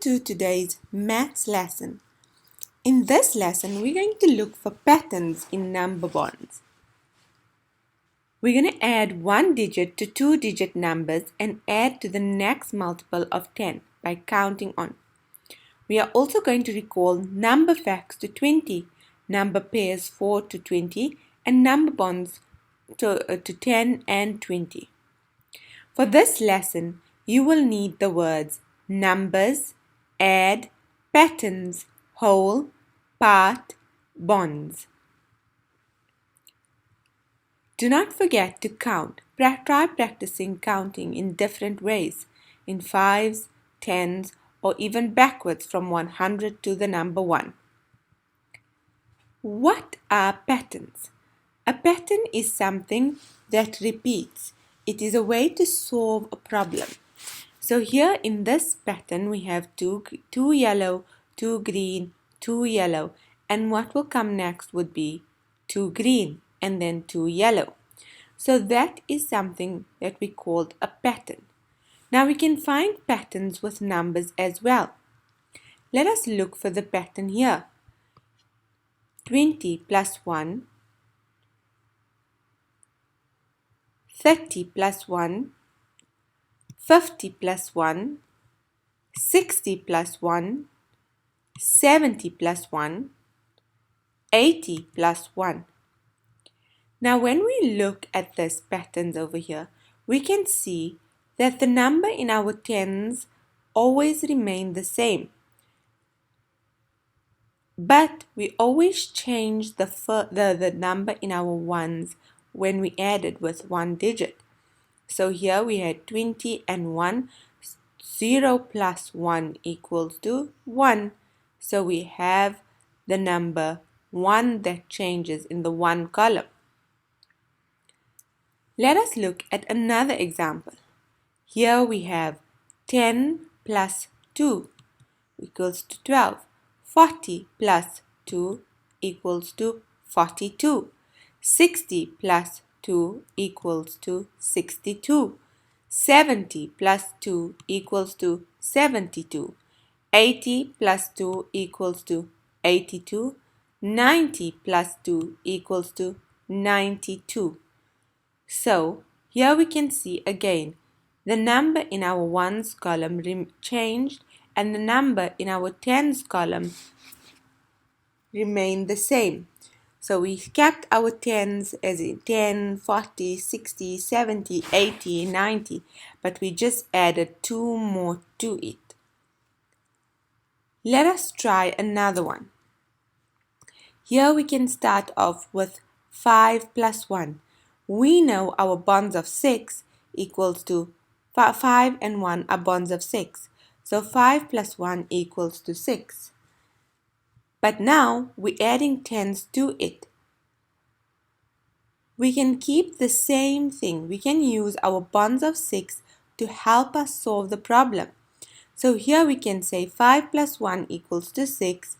To today's maths lesson. In this lesson, we're going to look for patterns in number bonds. We're going to add one digit to two-digit numbers and add to the next multiple of 10 by counting on. We are also going to recall number facts to 20, number pairs 4 to 20, and number bonds to 10 and 20. For this lesson, you will need the words numbers, add, patterns, whole, part, bonds. Do not forget to count. Try practicing counting in different ways, in fives, tens, or even backwards from 100 to the number 1. What are patterns? A pattern is something that repeats. It is a way to solve a problem. So here in this pattern we have two yellow, two green, two yellow, and what will come next would be two green and then two yellow. So that is something that we called a pattern. Now we can find patterns with numbers as well. Let us look for the pattern here. 20 plus 1, 30 plus 1, 50 plus 1, 60 plus 1, 70 plus 1, 80 plus 1. Now when we look at these patterns over here, we can see that the number in our tens always remain the same. But we always change the number in our ones when we add it with one digit. So here we had 20 and 1. 0 plus 1 equals to 1. So we have the number 1 that changes in the 1 column. Let us look at another example. Here we have 10 plus 2 equals to 12. 40 plus 2 equals to 42. 60 plus 2 equals to 62. 70 plus 2 equals to 72. 80 plus 2 equals to 82. 90 plus 2 equals to 92. So here we can see again the number in our ones column changed and the number in our tens column remained the same. So we kept our tens as in 10, 40, 60, 70, 80, 90, but we just added 2 more to it. Let us try another one. Here we can start off with 5 plus 1. We know our bonds of 6 equals to 5 and 1 are bonds of 6. So 5 plus 1 equals to 6. But now we're adding tens to it. We can keep the same thing. We can use our bonds of 6 to help us solve the problem. So here we can say 5 plus 1 equals to 6,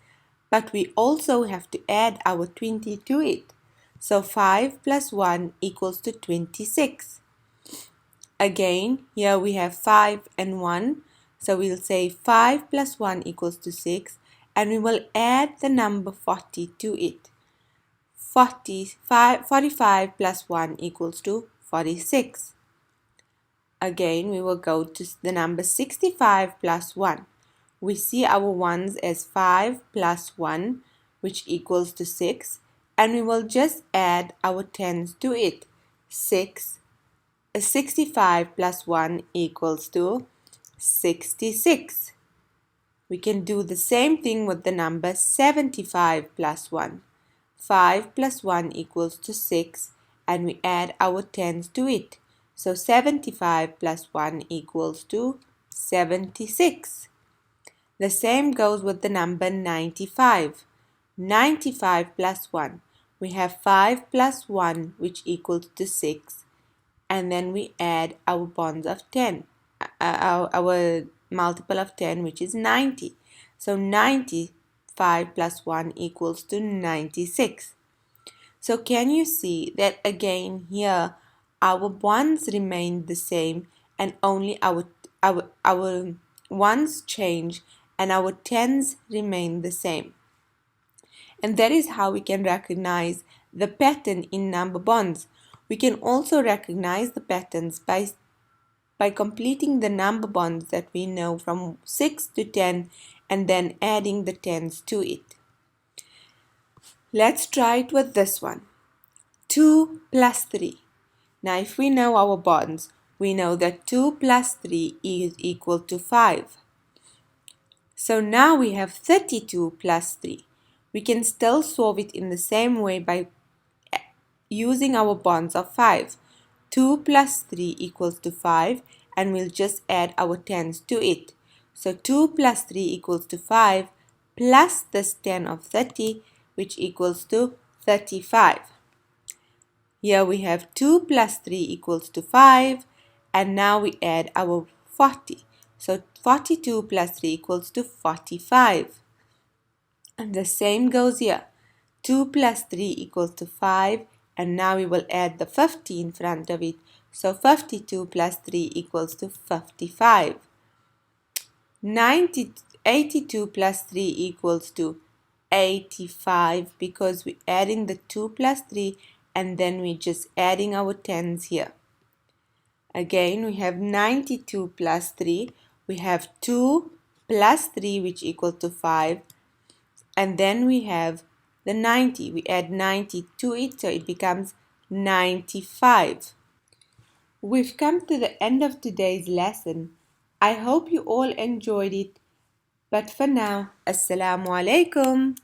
but we also have to add our 20 to it. So 5 plus 1 equals to 26. Again, here we have 5 and 1. So we'll say 5 plus 1 equals to 6, and we will add the number 40 to it. 45 plus 1 equals to 46. Again, we will go to the number 65 plus 1. We see our ones as 5 plus 1, which equals to 6, and we will just add our tens to it. 65 plus 1 equals to 66. We can do the same thing with the number 75 plus 1. 5 plus 1 equals to 6, and we add our tens to it. So 75 plus 1 equals to 76. The same goes with the number 95. 95 plus 1. We have 5 plus 1, which equals to 6. And then we add our bonds of 10. Our multiple of 10, which is 90. So 95 plus 1 equals to 96. So can you see that again here our ones remain the same and only our ones change and our tens remain the same. And that is how we can recognize the pattern in number bonds. We can also recognize the patterns by completing the number bonds that we know from 6 to 10 and then adding the tens to it. Let's try it with this one. 2 plus 3. Now if we know our bonds, we know that 2 plus 3 is equal to 5. So now we have 32 plus 3. We can still solve it in the same way by using our bonds of 5. 2 plus 3 equals to 5, and we'll just add our tens to it. So 2 plus 3 equals to 5 plus this 10 of 30, which equals to 35. Here we have 2 plus 3 equals to 5, and now we add our 40. So 42 plus 3 equals to 45. And the same goes here. 2 plus 3 equals to 5, and now we will add the 50 in front of it. So 52 plus 3 equals to 55. 82 plus 3 equals to 85 because we're adding the 2 plus 3 and then we're just adding our tens here. Again, we have 92 plus 3. We have 2 plus 3 which equals to 5. And then we have the 90. We add 90 to it, so it becomes 95. We've come to the end of today's lesson. I hope you all enjoyed it. But for now, Assalamu alaikum.